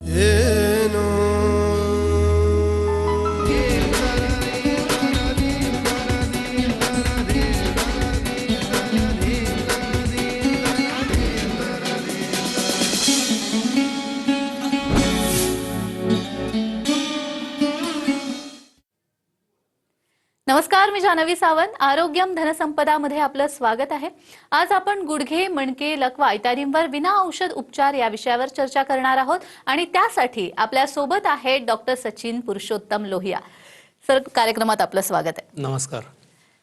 ಏನು नमस्कार, मी जान्हवी सावंत. आरोग्यम धनसंपदा मध्ये आपलं स्वागत आहे. आज आपण गुडघे, मणके, लकवा इत्यादींवर विना औषध उपचार या विषयावर चर्चा करणार आहोत आणि त्यासाठी आपल्या सोबत आहे डॉक्टर सचिन पुरुषोत्तम लोहिया. सर, कार्यक्रमात आपलं स्वागत आहे. नमस्कार.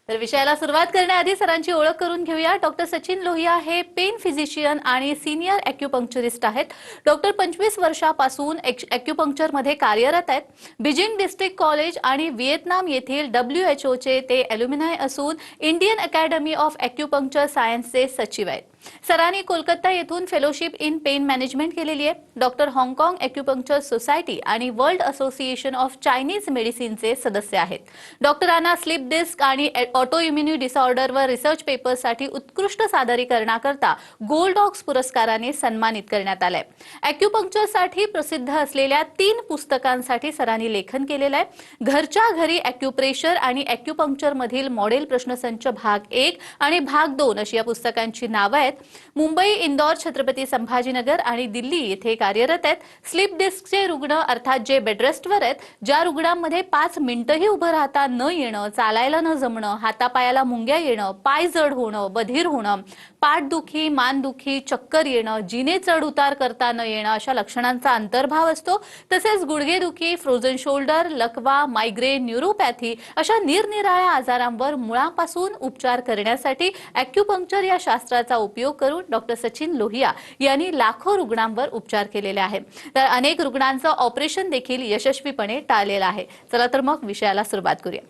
तर विषयाला सुरुवात करण्याआधी सरांची ओळख करून घेऊया. डॉक्टर सचिन लोहिया हे पेन फिजिशियन आणि सिनियर ॲक्युपंक्चरिस्ट आहेत. डॉक्टर 25 वर्षापासून ॲक्युपंक्चरमध्ये कार्यरत आहेत. बीजिंग डिस्ट्रिक्ट कॉलेज आणि व्हिएतनाम येथील WHO चे ते ॲल्युमिनाय असून इंडियन अकॅडमी ऑफ ॲक्युपंक्चर सायन्सचे सचिव आहेत. सरांनी कोलकाता येथून फेलोशिप इन पेन मॅनेजमेंट केलेली आहे. डॉक्टर हाँगकाँग ॲक्युपंक्चर सोसायटी आणि वर्ल्ड असोसिएशन ऑफ चायनीज मेडिसिनचे सदस्य आहेत. डॉक्टरांना स्लीप डिस्क आणि ऑटो इम्युनी डिसऑर्डरवर रिसर्च पेपर्ससाठी उत्कृष्ट सादरीकरणाकरता गोल्ड ऑक्स पुरस्काराने सन्मानित करण्यात आलंय. ॲक्युपंक्चरसाठी प्रसिद्ध असलेल्या 3 पुस्तकांसाठी सरांनी लेखन केलेलं आहे. घरच्या घरी ॲक्युप्रेशर आणि ॲक्युपंक्चर मधील मॉडेल प्रश्नसंच भाग 1 आणि भाग 2 अशी या पुस्तकांची नावं आहेत. मुंबई, इंदौर, छत्रपती संभाजीनगर आणि दिल्ली येथे कार्यरत आहेत. स्लीप डिस्कचे रुग्ण अर्थात जे बेडरेस्टवर आहेत, ज्या रुग्णांमध्ये 5 मिनिटंही उभं राहता न येणं, चालायला न जमणं, हातापायाला मुंग्या येणं, पाय जड होणं, बधीर होणं, पाठदुखी, मानदुखी, चक्कर येणं, जिने चढ उतार करता न येणं अशा लक्षणांचा अंतर्भाव असतो. तसेच गुडघेदुखी, फ्रोझन शोल्डर, लकवा, मायग्रेन, न्यूरोपॅथी अशा निरनिराळ्या आजारांवर मुळापासून उपचार करण्यासाठी ॲक्युपंक्चर या शास्त्राचा उपयोग करून डॉक्टर सचिन लोहिया यांनी लाखो रुग्णांवर उपचार केलेले आहेत. तर अनेक रुग्णांचं ऑपरेशन देखील यशस्वीपणे टाळलेलं आहे. चला तर मग विषयाला सुरुवात करूया.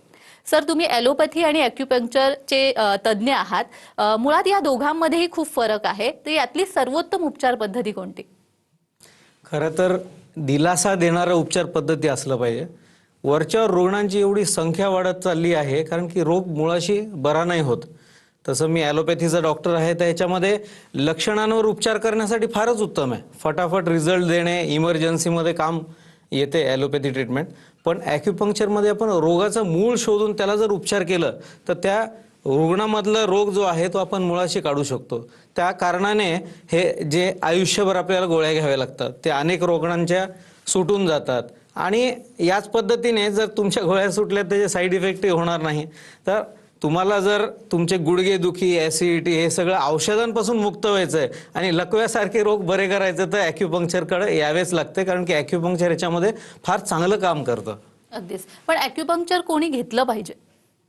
सर, तुम्ही ॲलोपॅथी आणि ॲक्युपंक्चरचे तज्ज्ञ आहात. मुळात या दोघांमध्येही खूप फरक आहे. तर यातली सर्वोत्तम उपचार पद्धती कोणती? खरं तर दिलासा देणारं उपचार पद्धती असलं पाहिजे. वरच्यावर रुग्णांची एवढी संख्या वाढत चालली आहे कारण की रोग मुळाशी बरा नाही होत. तसं मी ॲलोपॅथीचा डॉक्टर आहे, तर याच्यामध्ये लक्षणांवर उपचार करण्यासाठी फारच उत्तम आहे. फटाफट रिझल्ट देणे, इमर्जन्सीमध्ये काम येते ॲलोपॅथी ट्रीटमेंट. पण ॲक्युपंक्चरमध्ये आपण रोगाचं मूळ शोधून त्याला जर उपचार केलं तर त्या रुग्णामधला रोग जो आहे तो आपण मुळाशी काढू शकतो. त्या कारणाने हे जे आयुष्यभर आपल्याला गोळ्या घ्याव्या लागतात ते अनेक रुग्णांच्या सुटून जातात. आणि याच पद्धतीने जर तुमच्या गोळ्या सुटल्या त्याचे साईड इफेक्टही होणार नाही. तर तुम्हाला जर तुमचे गुडघेदुखी, ॲसिडिटी हे सगळं औषधांपासून मुक्त व्हायचं आहे आणि लकव्यासारखे रोग बरे करायचं तर ॲक्युपंक्चरकडे यावेच लागते, कारण की ॲक्युपंक्चर याच्यामध्ये फार चांगलं काम करतं. अगदीच. पण ॲक्युपंक्चर कोणी घेतलं पाहिजे?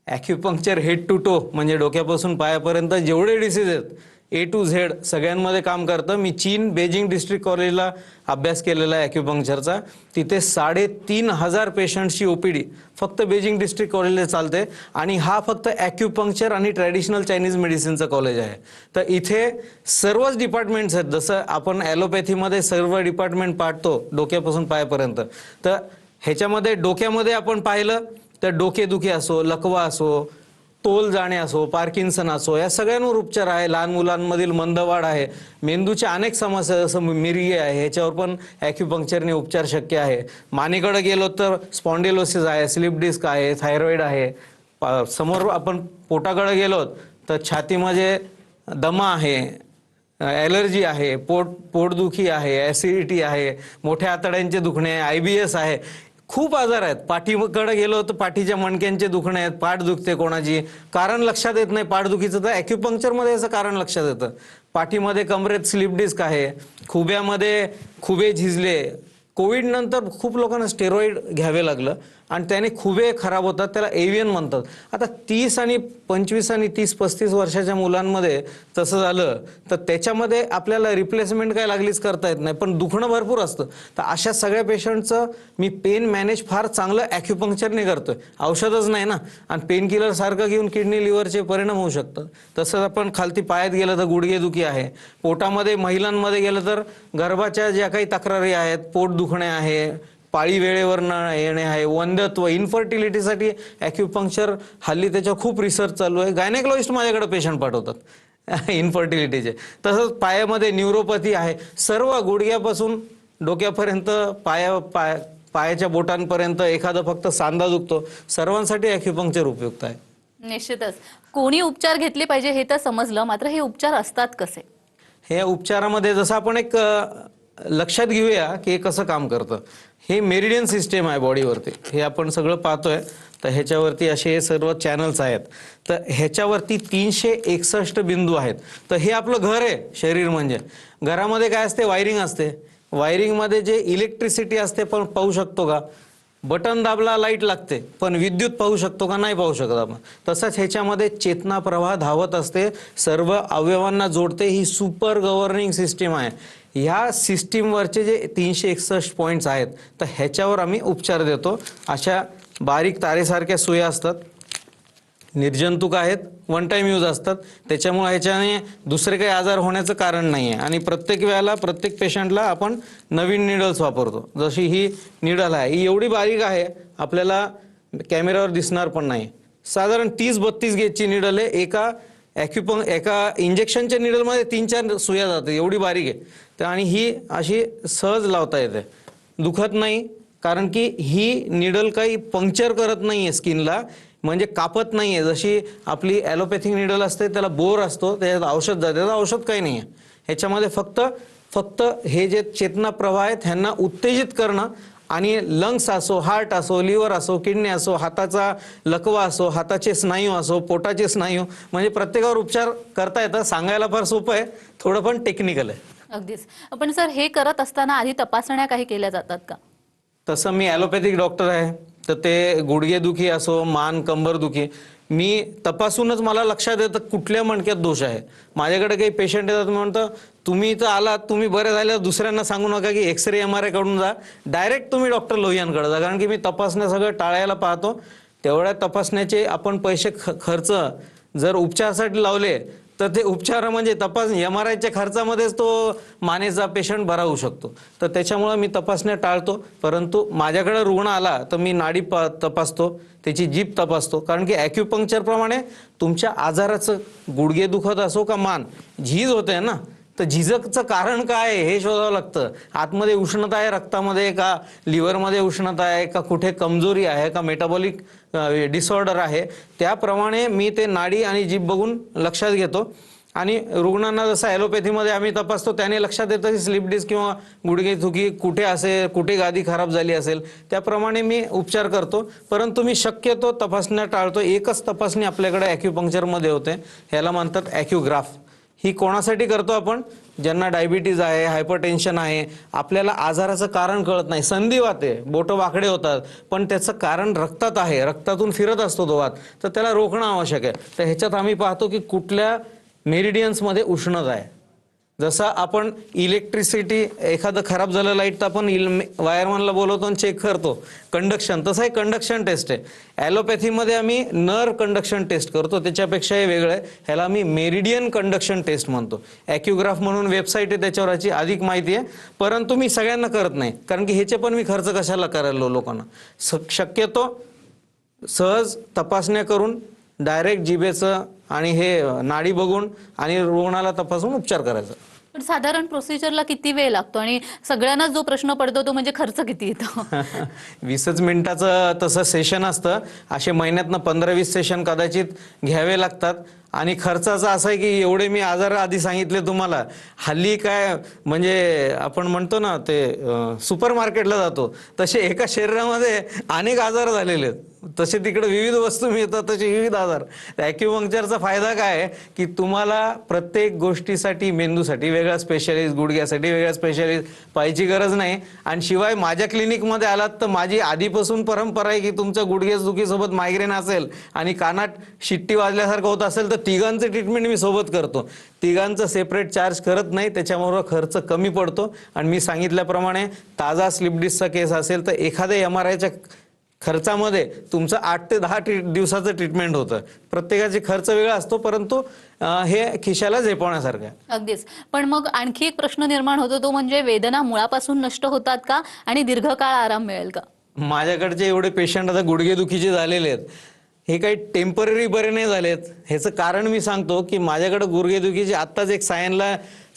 ॲक्युपंक्चर हेड टू टो म्हणजे डोक्यापासून पायापर्यंत जेवढे डिसीज आहेत A to Z सगळ्यांमध्ये काम करतं. मी चीन बेजिंग डिस्ट्रिक्ट कॉलेजला अभ्यास केलेला आहे ॲक्युपंक्चरचा. तिथे 3,500 पेशंट्सची OPD फक्त बेजिंग डिस्ट्रिक्ट कॉलेजला चालते. आणि हा फक्त ॲक्युपंक्चर आणि ट्रॅडिशनल चायनीज मेडिसिनचं कॉलेज आहे. तर इथे सर्वच डिपार्टमेंट्स आहेत. जसं आपण ॲलोपॅथीमध्ये सर्व डिपार्टमेंट पाडतो डोक्यापासून पायापर्यंत, तर ह्याच्यामध्ये डोक्यामध्ये आपण पाहिलं तर डोकेदुखी असो, लकवा असो, तोल जाणे असो, पार्किन्सन असो, या सगळ्यांवर उपचार आहे. लहान मुलांमधील मंदवाढ आहे, मेंदूच्या अनेक समस्या जसं मिरगी आहे ह्याच्यावर पण ॲक्युपंक्चरने उपचार शक्य आहे. मानेकडे गेलो तर स्पॉन्डिलोसिस आहे, स्लीप डिस्क आहे, थायरॉइड आहे. समोर आपण पोटाकडे गेलो तर छातीमध्ये दमा आहे, ॲलर्जी आहे, पोटदुखी आहे, ॲसिडिटी आहे, मोठ्या आतड्यांचे दुखणे आहे, IBS आहे. खूप आजार आहेत. पाठीकडे गेलो तर पाठीच्या मणक्यांचे दुखणे आहेत, पाठ दुखते कोणाची, कारण लक्षात येत नाही पाठदुखीचं, तर ॲक्युपंक्चरमध्ये याचं कारण लक्षात येतं. पाठीमध्ये कमरेत स्लीप डिस्क आहे, खुब्यामध्ये खुबे झिजले. कोविड नंतर खूप लोकांना स्टेरॉइड घ्यावे लागलं आणि त्याने खुबे खराब होतात, त्याला एव्हियन म्हणतात. आता 30 आणि 25 आणि 30-35 वर्षाच्या मुलांमध्ये तसं झालं तर त्याच्यामध्ये आपल्याला रिप्लेसमेंट काय लागलीच करता येत नाही, पण दुखणं भरपूर असतं. तर अशा सगळ्या पेशंटचं मी पेन मॅनेज फार चांगलं ॲक्युपंक्चरने करतोय. औषधच नाही ना, आणि पेन किलर सारखं घेऊन किडनी लिव्हरचे परिणाम होऊ शकतात. तसंच आपण खालती पायात गेलं तर गुडघेदुखी आहे, पोटामध्ये महिलांमध्ये गेलं तर गर्भाच्या ज्या काही तक्रारी आहेत, पोट दुखणे आहे, पाळी वेळेवर न येणे आहे, वंध्यत्व, इन्फर्टिलिटीसाठी ॲक्युपंक्चर हल्ली त्याच्यावर खूप रिसर्च चालू आहे. गायनेकॉलॉजिस्ट माझ्याकडे पेशंट पाठवतात इन्फर्टिलिटीचे. तसंच पायामध्ये न्यूरोपॅथी आहे. सर्व गुडघ्यापासून डोक्यापर्यंत पायाच्या बोटांपर्यंत, एखादा फक्त सांधा दुखतो, सर्वांसाठी ॲक्युपंक्चर उपयुक्त आहे. निश्चितच कोणी उपचार घेतले पाहिजे हे तर समजलं, मात्र हे उपचार असतात कसे? हे उपचारामध्ये जसं आपण एक लक्षात घेऊया की हे कसं काम करतं. हे मेरिडियन सिस्टीम आहे बॉडीवरती, हे आपण सगळं पाहतोय. तर ह्याच्यावरती असे हे सर्व चॅनल्स आहेत. तर ह्याच्यावरती 361 बिंदू आहेत. तर हे आपलं घर आहे. शरीर म्हणजे घरामध्ये काय असते, वायरिंग असते. वायरिंगमध्ये जे इलेक्ट्रिसिटी असते पण पाहू शकतो का? बटन दाबला लाईट लागते, पण विद्युत पाहू शकतो का? नाही पाहू शकत आपण. तसंच ह्याच्यामध्ये चेतना प्रवाह धावत असते, सर्व अवयवांना जोडते. ही सुपर गव्हर्निंग सिस्टीम आहे. ह्या सिस्टीमवरचे जे 361 पॉईंट्स आहेत, तर ह्याच्यावर आम्ही उपचार देतो. अशा बारीक तारेसारख्या सुया असतात, निर्जंतुक आहेत, वन टाइम यूज असतात. त्याच्यामुळे ह्याच्याने दुसरे काही आजार होण्याचं कारण नाही आहे. आणि प्रत्येक वेळेला प्रत्येक पेशंटला आपण नवीन निडल्स वापरतो. जशी ही निडल आहे, ही एवढी बारीक आहे, आपल्याला कॅमेऱ्यावर दिसणार पण नाही. साधारण 30-32 गेजची निडल आहे. एका इंजेक्शनच्या निडलमध्ये 3-4 सुया जातात, एवढी बारीक आहे. तर आणि ही अशी सहज लावता येते, दुखत नाही. कारण की ही निडल काही पंक्चर करत नाही आहे स्किनला, म्हणजे कापत नाही आहे. जशी आपली ॲलोपॅथिक निडल असते, त्याला बोर असतो, त्याच्यात औषध जाते. त्याचं औषध काही नाही आहे ह्याच्यामध्ये. फक्त हे जे चेतना प्रवाह आहेत ह्यांना उत्तेजित करणं, आणि लंग्स असो, हार्ट असो, लिव्हर असो, किडनी असो, हाताचा लकवा असो, हाताचे स्नायू असो, पोटाचे स्नायू, म्हणजे प्रत्येकावर उपचार करता येतं. सांगायला फार सोपं आहे, थोडं पण टेक्निकल आहे. अगदीच. पण सर, हे करत असताना आधी तपासण्या काही केल्या जातात का? तसं मी ॲलोपॅथिक डॉक्टर आहे, तर ते गुडघेदुखी असो, मान कंबरदुखी, मी तपासूनच मला लक्षात येतं कुठल्या मणक्यात दोष आहे. माझ्याकडे काही पेशंट येतात, म्हणतं तुम्ही इथं आलात, तुम्ही बरे झाल्यावर दुसऱ्यांना सांगू नका की एक्सरे MRI कडून जा, डायरेक्ट तुम्ही डॉक्टर लोहियांकडे जा. कारण की मी तपासण्या सगळं टाळायला पाहतो. तेवढ्या तपासण्याचे आपण पैसे खर्च जर उपचारासाठी लावले, तर ते उपचार म्हणजे MRIच्या खर्चामध्येच तो मानेचा पेशंट बरा होऊ शकतो. तर त्याच्यामुळं मी तपासण्या टाळतो. परंतु माझ्याकडे रुग्ण आला तर मी नाडी तपासतो, त्याची जीभ तपासतो. कारण की ॲक्युपंक्चरप्रमाणे तुमच्या आजाराचं, गुडघे दुखत असो का मान, झीज होते ना, तर झिजकचं कारण काय आहे हे शोधावं लागतं. आतमध्ये उष्णता आहे रक्तामध्ये का, लिव्हरमध्ये उष्णता आहे का, कुठे कमजोरी आहे का, मेटाबॉलिक डिसऑर्डर आहे, त्याप्रमाणे मी ते नाडी आणि जीभ बघून लक्षात घेतो. आणि रुग्णांना जसं ॲलोपॅथीमध्ये आम्ही तपासतो, त्याने लक्षात येतं की स्लिप डिस्क किंवा गुडघेदुखी कुठे असेल, कुठे गादी खराब झाली असेल, त्याप्रमाणे मी उपचार करतो. परंतु मी शक्यतो तपासण्या टाळतो. एकच तपासणी आपल्याकडे ॲक्युपंक्चरमध्ये होते, ह्याला म्हणतात ॲक्युग्राफ. ही कोणासाठी करतो आपण? ज्यांना डायबिटीज आहे, हायपरटेन्शन आहे, आपल्याला आजाराचं कारण कळत नाही, संधिवात आहे, बोटं वाकडे होतात, पण त्याचं कारण रक्तात आहे, रक्तातून फिरत असतो तो वात, तर त्याला रोखणं आवश्यक आहे. तर ह्याच्यात आम्ही पाहतो की कुठल्या मेरिडियन्समध्ये उष्णता आहे. जसं आपण इलेक्ट्रिसिटी, एखादं खराब झालं लाईट, तर आपण वायरमॅनला बोलवतो आणि चेक करतो कंडक्शन, तसं आहे कंडक्शन टेस्ट आहे. ॲलोपॅथीमध्ये आम्ही नर्व कंडक्शन टेस्ट करतो, त्याच्यापेक्षा हे वेगळं आहे. ह्याला आम्ही मेरिडियन कंडक्शन टेस्ट म्हणतो. ॲक्युग्राफ म्हणून वेबसाईट आहे, त्याच्यावर याची अधिक माहिती आहे. परंतु मी सगळ्यांना करत नाही, कारण की ह्याचे पण मी खर्च कशाला करायला लोकांना. शक्यतो सहज तपासण्या करून डायरेक्ट जिभेचं आणि हे नाडी बघून आणि रुग्णाला तपासून उपचार करायचा. पण साधारण प्रोसिजरला किती वेळ लागतो, आणि सगळ्यांनाच जो प्रश्न पडतो तो म्हणजे खर्च किती येतो? 20 मिनिटाचं तसं सेशन असतं. असे महिन्यातनं 15-20 सेशन कदाचित घ्यावे लागतात. आणि खर्चाचं असं आहे की एवढे मी आजार आधी सांगितले तुम्हाला. हल्ली काय म्हणजे आपण म्हणतो ना, ते सुपर मार्केटला जातो तसे एका शरीरामध्ये अनेक आजार झालेले आहेत. तसे तिकडे विविध वस्तू मिळतात, तसे विविध आजार. ॲक्युपंक्चरचा फायदा काय आहे की तुम्हाला प्रत्येक गोष्टीसाठी, मेंदूसाठी वेगळा स्पेशलिस्ट, गुडघ्यासाठी वेगळा स्पेशलिस्ट पाहायची गरज नाही. आणि शिवाय माझ्या क्लिनिकमध्ये आलात तर माझी आधीपासून परंपरा आहे की तुमच्या गुडघेदुखीसोबत मायग्रेन असेल आणि कानात शिट्टी वाजल्यासारखं होत असेल तर तिघांचं ट्रीटमेंट मी सोबत करतो. तिघांचं सेपरेट चार्ज करत नाही, त्याच्यामुळे खर्च कमी पडतो. आणि मी सांगितल्याप्रमाणे ताजा स्लिप डिस्कचा केस असेल तर एखाद्या MRIच्या खर्चामध्ये तुमचं 8 ते 10 दिवसाचं ट्रीटमेंट होतं. प्रत्येकाचे खर्च वेगळा असतो, परंतु हे खिशाला झेपवण्यासारखं आहे. अगदीच. पण मग आणखी एक प्रश्न निर्माण होतो, तो म्हणजे वेदना मुळापासून नष्ट होतात का, आणि दीर्घकाळ आराम मिळेल का? माझ्याकडचे एवढे पेशंट आता गुडघेदुखीचे झालेले आहेत, हे काही टेम्पररी बरे नाही झालेत. ह्याचं कारण मी सांगतो की माझ्याकडे गुडघेदुखीचे आत्ताच एक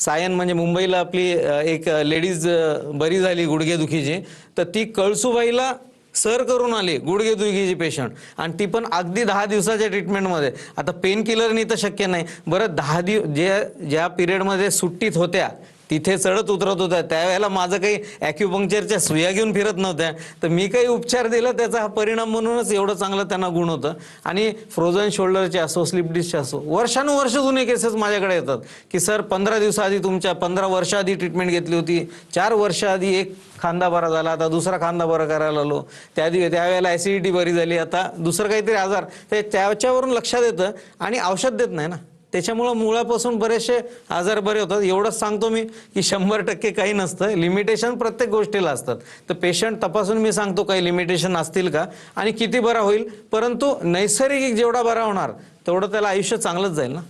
सायन म्हणजे मुंबईला आपली एक लेडीज बरी झाली गुडघेदुखीची, तर ती कळसुबाईला सर करून आली गुडघेदुखीची पेशंट, आणि ती पण अगदी 10 दिवसाच्या ट्रीटमेंटमध्ये. आता पेन किलरनी तर शक्य नाही. बरं 10 ज्या पिरियडमध्ये सुट्टीत होत्या तिथे चढत उतरत होत्या, त्यावेळेला माझं काही ॲक्युपंक्चरच्या सुया घेऊन फिरत नव्हत्या, तर मी काही उपचार दिला त्याचा हा परिणाम म्हणूनच एवढं चांगलं त्यांना गुण होतं. आणि फ्रोझन शोल्डरचे असो, स्लिप डिस्कचे असो, वर्षानुवर्ष जुने केसेस माझ्याकडे येतात की सर 15 दिवसाआधी तुमच्या 15 वर्षाआधी ट्रीटमेंट घेतली होती, 4 वर्षाआधी एक खांदा बरा झाला, आता दुसरा खांदा बरा करायला आलो, त्यावेळेला ॲसिडिटी बरी झाली, आता दुसरं काहीतरी आजार, ते त्याच्यावरून लक्षात येतं आणि औषध देत नाही ना, त्याच्यामुळं मुळापासून बरेचसे आजार बरे होतात. एवढंच सांगतो मी की 100% काही नसतं, लिमिटेशन प्रत्येक गोष्टीला असतात. तर पेशंट तपासून मी सांगतो काही लिमिटेशन असतील का आणि किती बरा होईल, परंतु नैसर्गिक जेवढा बरा होणार तेवढं त्याला आयुष्य चांगलंच जाईल ना.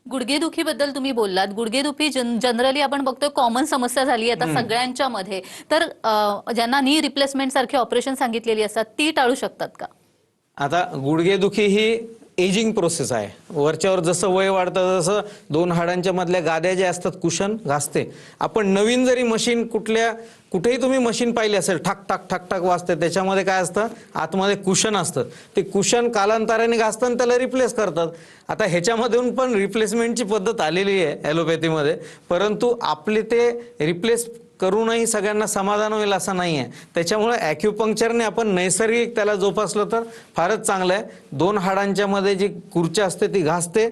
गुडघेदुखीबद्दल तुम्ही बोललात. गुडघेदुखी जनरली आपण बघतोय कॉमन समस्या झाली आता सगळ्यांच्या मध्ये. तर ज्यांना नी रिप्लेसमेंट सारखी ऑपरेशन सांगितलेली असतात ती टाळू शकतात का? आता गुडघेदुखी ही एजिंग प्रोसेस आहे. वरच्यावर जसं वय वाढतं तसं दोन हाडांच्या मधल्या गाद्या ज्या असतात कुशन घासते. आपण नवीन जरी मशीन कुठेही तुम्ही मशीन पाहिली असेल, ठक ठक ठक ठक वाजते, त्याच्यामध्ये काय असतं, आतमध्ये कुशन असतं. ते कुशन कालांतराने घासतं आणि त्याला रिप्लेस करतात. आता ह्याच्यामधून पण रिप्लेसमेंटची पद्धत आलेली आहे ॲलोपॅथीमध्ये, परंतु आपले ते रिप्लेस करूनही सगळ्यांना समाधान होईल असं नाही आहे. त्याच्यामुळे ॲक्युपंक्चरने आपण नैसर्गिक त्याला जोपासलं तर फारच चांगलं आहे. दोन हाडांच्या मध्ये जी खुर्ची असते ती घासते.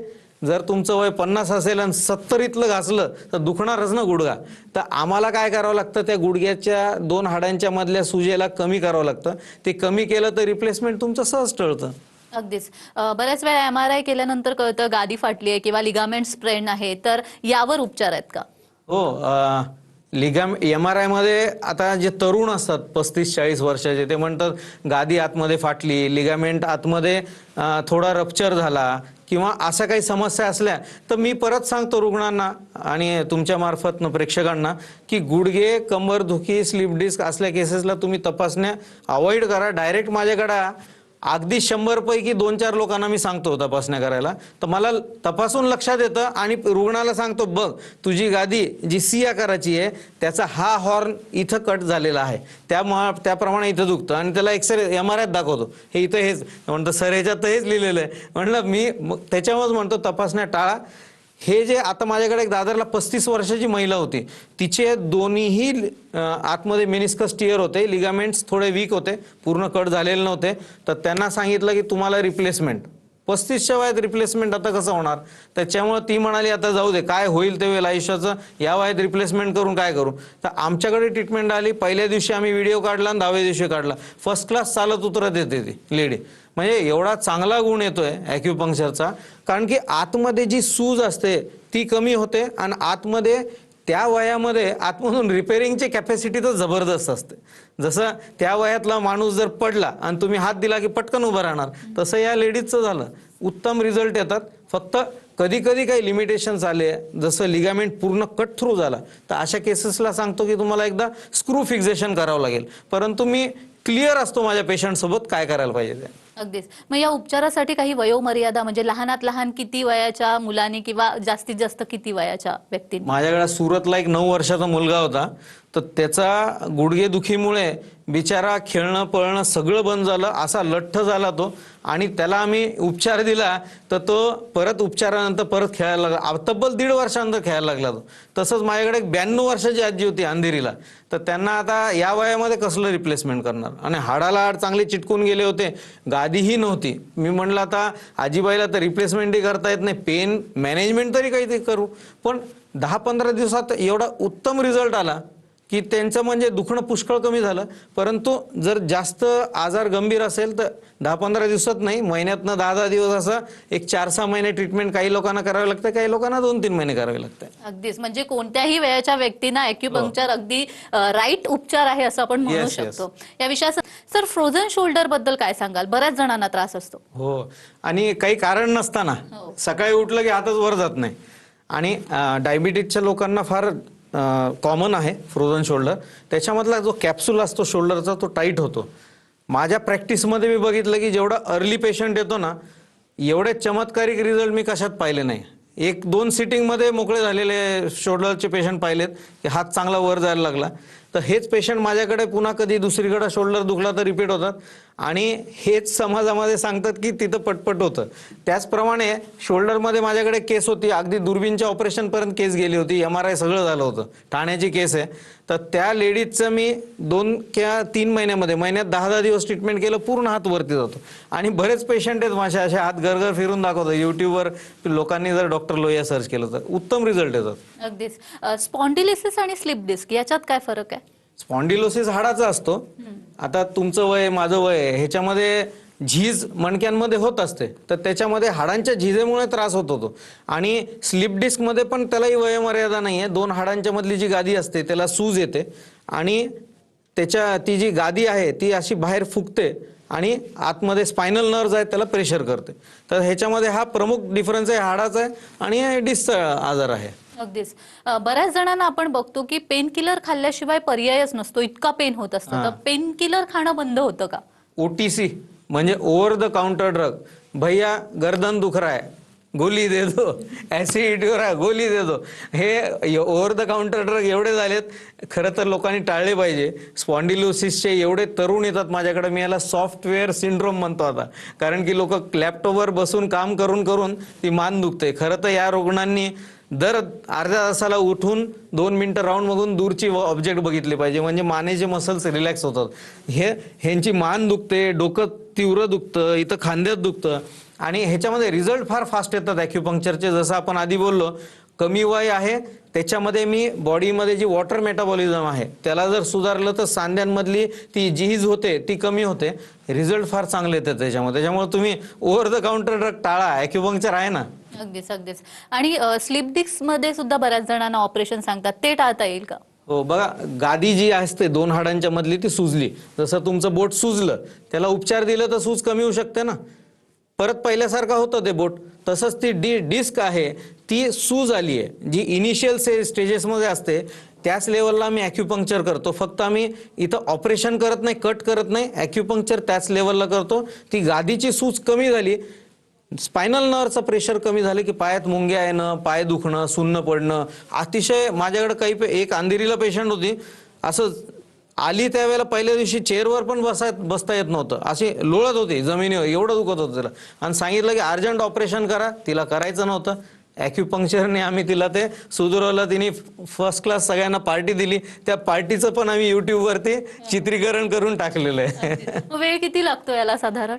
जर तुमचं वय 50 असेल आणि 70 घासलं तर दुखणारच ना गुडघा. तर आम्हाला काय करावं लागतं, त्या गुडघ्याच्या दोन हाडांच्या मधल्या सुजेला कमी करावं लागतं. ते कमी केलं तर रिप्लेसमेंट तुमचं सहज टळतं. अगदीच. बऱ्याच वेळा MRI केल्यानंतर कळतं गादी फाटली आहे किंवा लिगामेंट स्प्रेन आहे, तर यावर उपचार आहेत का? हो, MRI मध्ये आता जे तरुण असतात 35-40 वर्षाचे, ते म्हणतात गादी आतमध्ये फाटली, लिगामेंट आतमध्ये थोडा रप्चर झाला किंवा अशा काही समस्या असल्या, तर मी परत सांगतो रुग्णांना आणि तुमच्या मार्फतनं प्रेक्षकांना की गुडघे, कंबरदुखी, स्लिप डिस्क असल्या केसेसला तुम्ही तपासण्या अवॉइड करा. डायरेक्ट माझ्याकडे अगदी 100 पैकी 2-4 लोकांना मी सांगतो तपासण्या करायला, तर मला तपासून लक्षात येतं आणि रुग्णाला सांगतो, बघ तुझी गादी जी सी आकाराची आहे त्याचा हा हॉर्न इथं कट झालेला आहे, त्याप्रमाणे इथं दुखतं, आणि त्याला एक्सरे MRI दाखवतो, हे इथं हेच म्हणतं, सर ह्याच्यात हेच लिहिलेलं आहे. म्हणलं मी त्याच्यामुळेच म्हणतो तपासण्या टाळा. हे जे आता माझ्याकडे एक दादरला 35 वर्षाची महिला होती, तिचे दोन्हीही आतमध्ये मेनिस्कस टिअर होते, लिगामेंट्स थोडे वीक होते, पूर्ण कट झालेले नव्हते. तर त्यांना सांगितलं की तुम्हाला रिप्लेसमेंट 35च्या वयात रिप्लेसमेंट आता कसं होणार. त्याच्यामुळे ती म्हणाली आता जाऊ दे, काय होईल ते होईल आयुष्याचं, या वयात रिप्लेसमेंट करून काय करू. तर आमच्याकडे ट्रीटमेंट आली. पहिल्या दिवशी आम्ही व्हिडिओ काढला आणि 10व्या दिवशी काढला. फर्स्ट क्लास चालत उतरत येते ती लेडी. म्हणजे एवढा चांगला गुण येतोय ॲक्युपंक्चरचा, कारण की आतमध्ये जी सूज असते ती कमी होते आणि आतमध्ये त्या वयामध्ये आतमधून रिपेअरिंगची कॅपॅसिटी तर जबरदस्त असते. जसं त्या वयातला माणूस जर पडला आणि तुम्ही हात दिला की पटकन उभं राहणार, तसं या लेडीजचं झालं. उत्तम रिझल्ट येतात. फक्त कधी कधी काही लिमिटेशन्स आले, जसं लिगामेंट पूर्ण कट थ्रू झाला, तर अशा केसेसला सांगतो की तुम्हाला एकदा स्क्रू फिक्सेशन करावं लागेल. परंतु मी क्लिअर असतो माझ्या पेशंटसोबत काय करायला पाहिजे ते. अगदीच. मग या उपचारासाठी काही वयोमर्यादा, म्हणजे लहानात लहान किती वयाच्या मुलांनी किंवा जास्तीत जास्त किती वयाच्या व्यक्तींनी? माझ्याकडे सुरतला एक 9 वर्षाचा मुलगा होता, तर त्याचा गुडघेदुखीमुळे बिचारा खेळणं पळणं सगळं बंद झालं, असा लठ्ठ झाला तो, आणि त्याला आम्ही उपचार दिला तर तो परत उपचारानंतर परत खेळायला लागला. तब्बल 1.5 वर्षानंतर खेळायला लागला तो. तसंच माझ्याकडे एक 92 वर्षाची आजी होती अंधेरीला, तर त्यांना आता या वयामध्ये कसलं रिप्लेसमेंट करणार, आणि हाडाला हाड चांगले चिटकून गेले होते, गादीही नव्हती. मी म्हणलं आता आजीबाईला तर रिप्लेसमेंटही करता येत नाही, पेन मॅनेजमेंट तरी काहीतरी करू. पण 10-15 दिवसात एवढा उत्तम रिझल्ट आला की त्यांचं म्हणजे दुखणं पुष्कळ कमी झालं. परंतु जर जास्त आजार गंभीर असेल तर 10-15 दिवसात नाही, महिन्यातनं 10-10 दिवस असं एक 4-6 महिने ट्रीटमेंट काही लोकांना करावे लागतं, काही लोकांना 2-3 महिने करावे लागतं. अगदीच. म्हणजे कोणत्याही वयाच्या व्यक्तींना ॲक्युपंक्चर अगदी राईट उपचार आहे असं आपण म्हणू शकतो. या विषयात सर फ्रोझन शोल्डर बद्दल काय सांगाल? बऱ्याच जणांना त्रास असतो. हो, आणि काही कारण नसताना सकाळी उठलं की हातच वर जात नाही, आणि डायबिटीजच्या लोकांना फार कॉमन आहे फ्रोझन शोल्डर. त्याच्यामधला जो कॅप्सूल असतो शोल्डरचा तो टाईट होतो. माझ्या प्रॅक्टिसमध्ये मी बघितलं की जेवढा अर्ली पेशंट येतो ना, एवढे चमत्कारिक रिझल्ट मी कशात पाहिले नाही. 1-2 सिटिंगमध्ये मोकळे झालेले शोल्डरचे पेशंट पाहिलेत की हात चांगला वर जायला लागला. तर हेच पेशंट माझ्याकडे पुन्हा कधी दुसरीकडे शोल्डर दुखला तर रिपीट होतात आणि हेच समाजामध्ये सांगतात की तिथं पटपट होतं. त्याचप्रमाणे शोल्डरमध्ये माझ्याकडे केस होती, अगदी दुर्बीनच्या ऑपरेशनपर्यंत केस गेली होती, MRI सगळं झालं होतं, ठाण्याची केस आहे. तर त्या लेडीजचं मी 2 किंवा 3 महिन्यात 10-10 दिवस ट्रीटमेंट केलं, पूर्ण हात वरती जातो. आणि बरेच पेशंट आहेत माझे असे हात गरगर फिरून दाखवतात. यूट्यूबवर लोकांनी जर डॉक्टर लोहिया सर्च केलं तर उत्तम रिझल्ट येतात. अगदीच. स्पॉन्डिलिसिस आणि स्लिप डिस्क याच्यात काय फरक आहे? स्पॉन्डिलोसिस हाडाचा असतो. आता तुमचं वय माझं वय ह्याच्यामध्ये झीज मणक्यांमध्ये होत असते, तर त्याच्यामध्ये हाडांच्या झिजेमुळे त्रास होत होतो. आणि स्लिप डिस्कमध्ये पण त्यालाही वयोमर्यादा नाही आहे. 2 हाडांच्या मधली जी गादी असते त्याला सूज येते आणि ती जी गादी आहे ती अशी बाहेर फुगते आणि आतमध्ये स्पायनल नर्व्ज आहेत त्याला प्रेशर करते. तर ह्याच्यामध्ये हा प्रमुख डिफरन्स आहे, हाडाचा आहे आणि डिस्कचा आजार आहे. अगदीच. बऱ्याच जणांना आपण बघतो की पेन किलर खाल्ल्याशिवाय पर्यायच नसतो, इतका पेन होत असतं. तर पेन किलर खाणं बंद होतं का? OTC म्हणजे ओव्हर द काउंटर ड्रग. भैया गर्दन दुख रहा है, गोली दे दो, ऍसिडिटी हो रहा है, गोली दे दो. हे ओव्हर द काउंटर ड्रग एवढे झालेत, खरं तर लोकांनी टाळले पाहिजे. स्पॉन्डिलोसिसचे एवढे तरुण येतात माझ्याकडे, मी याला सॉफ्टवेअर सिंड्रोम म्हणतो आता, कारण की लोक लॅपटॉपवर बसून काम करून करून ती मान दुखते. खरं तर या रुग्णांनी दर अर्ध्या तासाला उठून 2 मिनिटं राऊंड मधून दूरची ऑब्जेक्ट बघितले पाहिजे, म्हणजे मानेचे मसल्स रिलॅक्स होतात. ह्यांची मान दुखते, डोकं तीव्र दुखतं, इथं खांद्यात दुखतं आणि ह्याच्यामध्ये रिझल्ट फार फास्ट येतात ॲक्युपंक्चरचे. जसं आपण आधी बोललो, कमी वय आहे त्याच्यामध्ये मी बॉडीमध्ये जी वॉटर मेटाबॉलिझम आहे त्याला जर सुधारलं तर सांध्यांमधली ती झीज होते ती कमी होते. रिझल्ट फार चांगले येतात त्याच्यामुळे. त्याच्यामुळे तुम्ही ओव्हर द काउंटर ड्रग टाळा, ॲक्युपंक्चर आहे ना. अगदीच अगदीच. आणि स्लिप डिस्क मध्ये सुद्धा बऱ्याच जणांना ऑपरेशन सांगतात, ते टाळता येईल का? हो, बघा गादी जी असते 2 हाडांच्या मधली ती सुजली, जसं तुमचं बोट सुजलं त्याला उपचार दिलं तर सूज कमी होऊ शकते ना, परत पहिल्यासारखं होतं ते बोट. तसंच ती डिस्क आहे ती सूज आली आहे, जी इनिशियल स्टेजेसमध्ये असते त्याच लेवलला आम्ही ॲक्युपंक्चर करतो. फक्त आम्ही इथं ऑपरेशन करत नाही, कट करत नाही, ॲक्युपंक्चर त्याच लेवलला करतो. ती गादीची सूज कमी झाली, स्पायनल नर्वचं प्रेशर कमी झालं की पायात मुंग्या येणं, पाय दुखणं, सुन्न पडणं. अतिशय माझ्याकडे एक अंधेरीला पेशंट होती, असं आली त्यावेळेला पहिल्या दिवशी चेअरवर पण बसता येत नव्हतं, अशी लोळत होती जमिनीवर, एवढं दुखत होतं तिला. आणि सांगितलं की अर्जंट ऑपरेशन करा, तिला करायचं नव्हतं. ॲक्युपंक्चरने आम्ही तिला ते सुधारवलं. तिने फर्स्ट क्लास सगळ्यांना पार्टी दिली. त्या पार्टीचं पण आम्ही युट्यूबवरती चित्रीकरण करून टाकलेलं आहे. वेळ किती लागतो याला साधारण?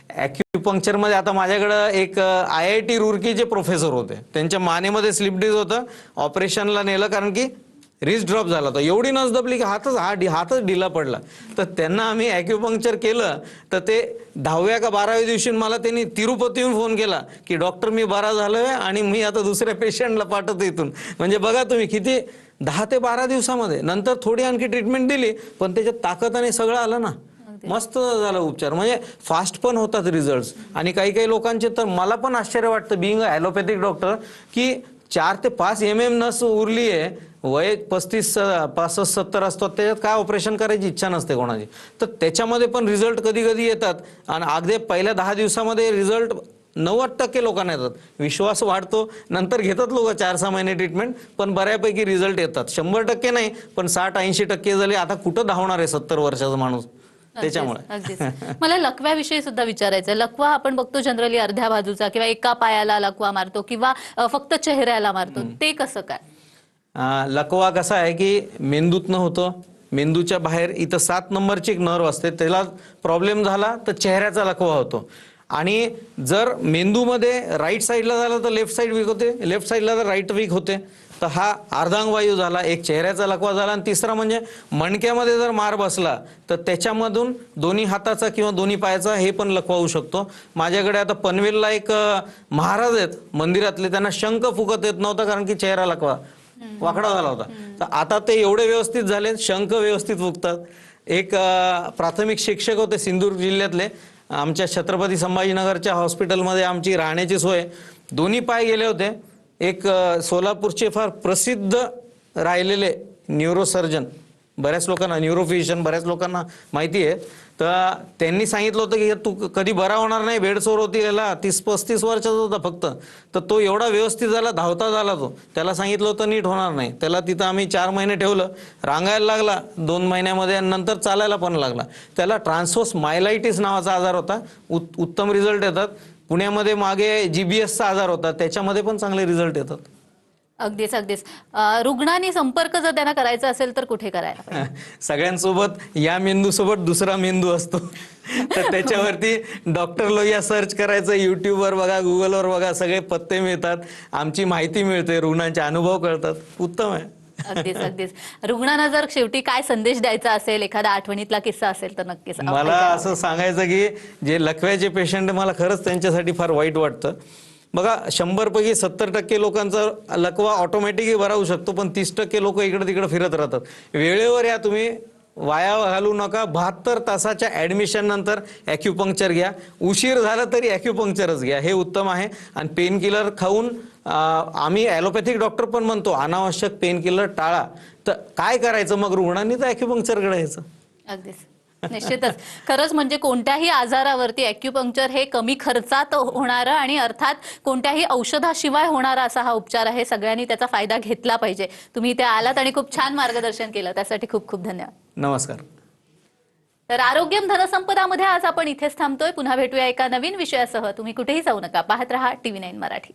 ॲक्युपंक्चर मध्ये आता माझ्याकडं एक IIT रुरकीचे प्रोफेसर होते, त्यांच्या मानेमध्ये स्लिप डिस्क होतं, ऑपरेशनला नेलं कारण की रिस्ट ड्रॉप झाला होता, एवढी नस दबली की हातच ढिला पडला. तर त्यांना आम्ही ॲक्युपंक्चर केलं तर ते 10व्या का 12व्या दिवशी मला त्यांनी तिरुपतीहून फोन केला की डॉक्टर मी बरा झालोय आणि मी आता दुसऱ्या पेशंटला पाठवतो इथून. म्हणजे बघा तुम्ही किती 10 ते 12 दिवसामध्ये. नंतर थोडी आणखी ट्रीटमेंट दिली पण त्याच्यात ताकद आणि सगळं आलं ना, मस्त झालं उपचार. म्हणजे फास्ट पण होतात रिझल्ट. आणि काही लोकांचे तर मला पण आश्चर्य वाटतं बिंग अ ॲलोपॅथिक डॉक्टर की 4 ते 5 mm नस उरली आहे, वय 35, 65, 70 असतो, त्याच्यात काय ऑपरेशन करायची इच्छा नसते कोणाची, तर त्याच्यामध्ये पण रिझल्ट कधी कधी येतात. आणि अगदी पहिल्या 10 दिवसामध्ये रिझल्ट 90% लोकांना येतात. विश्वास वाढतो, नंतर घेतात लोक 4-6 महिने ट्रीटमेंट, पण बऱ्यापैकी रिझल्ट येतात. 100% नाही पण 60-80% झाले. आता कुठं धावणार आहे 70 वर्षाचा माणूस त्याच्यामुळे. अगदीच. मला लकव्याविषयी सुद्धा विचारायचं. लकवा आपण बघतो जनरली अर्ध्या बाजूचा किंवा एका पायाला लकवा मारतो किंवा फक्त चेहऱ्याला मारतो, ते कसं काय? लकवा कसा आहे की मेंदूतनं होतं. मेंदूच्या बाहेर इथं 7 नंबरची एक नर्व असते, त्याला प्रॉब्लेम झाला तर चेहऱ्याचा लकवा होतो. आणि जर मेंदूमध्ये राईट साईडला झालं तर लेफ्ट साईड वीक होते, लेफ्ट साईडला तर राईट वीक होते. तर हा अर्धांगवायू झाला, एक चेहऱ्याचा लकवा झाला. आणि तिसरा म्हणजे मणक्यामध्ये जर मार बसला तर त्याच्यामधून दोन्ही हाताचा किंवा दोन्ही पायाचा हे पण लकवा होऊ शकतो. माझ्याकडे आता पनवेलला एक महाराज आहेत मंदिरातले, त्यांना शंख फुकत येत नव्हता कारण की चेहरा लकवा वाकडा झाला होता. तर आता ते एवढे व्यवस्थित झाले, शंख व्यवस्थित फुकतात. एक प्राथमिक शिक्षक होते सिंधुदुर्ग जिल्ह्यातले, आमच्या छत्रपती संभाजीनगरच्या हॉस्पिटलमध्ये आमची राहण्याची सोय, दोन्ही पाय गेले होते. एक सोलापूरचे फार प्रसिद्ध राहिलेले न्यूरोसर्जन बऱ्याच लोकांना, न्यूरोफिजिशियन बऱ्याच लोकांना माहिती आहे. तर त्यांनी सांगितलं होतं की तू कधी बरा होणार नाही, बेडसोर होती याला, 30-35 वर्षाचा होता फक्त. तर तो एवढा व्यवस्थित झाला, धावता झाला तो. त्याला सांगितलं होतं नीट होणार नाही. त्याला तिथं आम्ही 4 महिने ठेवलं, रांगायला लागला 2 महिन्यामध्ये आणि नंतर चालायला पण लागला. त्याला ट्रान्सव्हर्स मायलायटिस नावाचा आजार होता, उत्तम रिझल्ट येतात. पुण्यामध्ये मागे GBSचा आजार होता, त्याच्यामध्ये पण चांगले रिझल्ट येतात. अगदीच अगदीच. रुग्णांनी संपर्क जर त्यांना करायचा असेल तर कुठे करायला पाहिजे? सगळ्यांसोबत या मेंदूसोबत दुसरा मेंदू असतो. तर त्याच्यावरती डॉक्टर लोहिया सर्च करायचं, युट्यूबवर बघा, गुगलवर बघा, सगळे पत्ते मिळतात, आमची माहिती मिळते, रुग्णांचे अनुभव कळतात. उत्तम आहे. अगदीच अगदीच. रुग्णांना जर शेवटी काय संदेश द्यायचा असेल, एखादा आठवणीतला किस्सा असेल तर नक्कीच मला ऐकायला असं सांगायचं की जे लकव्याचे पेशंट, मला खरंच त्यांच्यासाठी फार वाईट वाटतं. बघा, 100 पैकी 70% लोकांचा लकवा ऑटोमॅटिकली बरा होऊ शकतो, पण 30% लोक इकडे तिकडे फिरत राहतात. वेळेवर या तुम्ही, वाया घालू नका. 72 तासाच्या ऍडमिशन नंतर ॲक्युपंक्चर घ्या. उशीर झाला तरी ॲक्युपंक्चरच घ्या, हे उत्तम आहे. आणि पेन किलर खाऊन, आम्ही ॲलोपॅथिक डॉक्टर पण म्हणतो अनावश्यक पेन किलर टाळा. तर काय करायचं मग? रुग्णांनी तर ॲक्युपंक्चरकडे यायचं. अगदीच. निश्चितच. खरंच म्हणजे कोणत्याही आजारावरती ॲक्युपंक्चर हे कमी खर्चात होणारं आणि अर्थात कोणत्याही औषधाशिवाय होणारा असा हा उपचार आहे. सगळ्यांनी त्याचा फायदा घेतला पाहिजे. तुम्ही इथे आलात आणि खूप छान मार्गदर्शन केलं, त्यासाठी खूप खूप धन्यवाद. नमस्कार. तर आरोग्यम धनसंपदामध्ये आज आपण इथेच थांबतोय. पुन्हा भेटूया एका नवीन विषयासह. तुम्ही कुठेही जाऊ नका. पाहत रहा TV9 मराठी.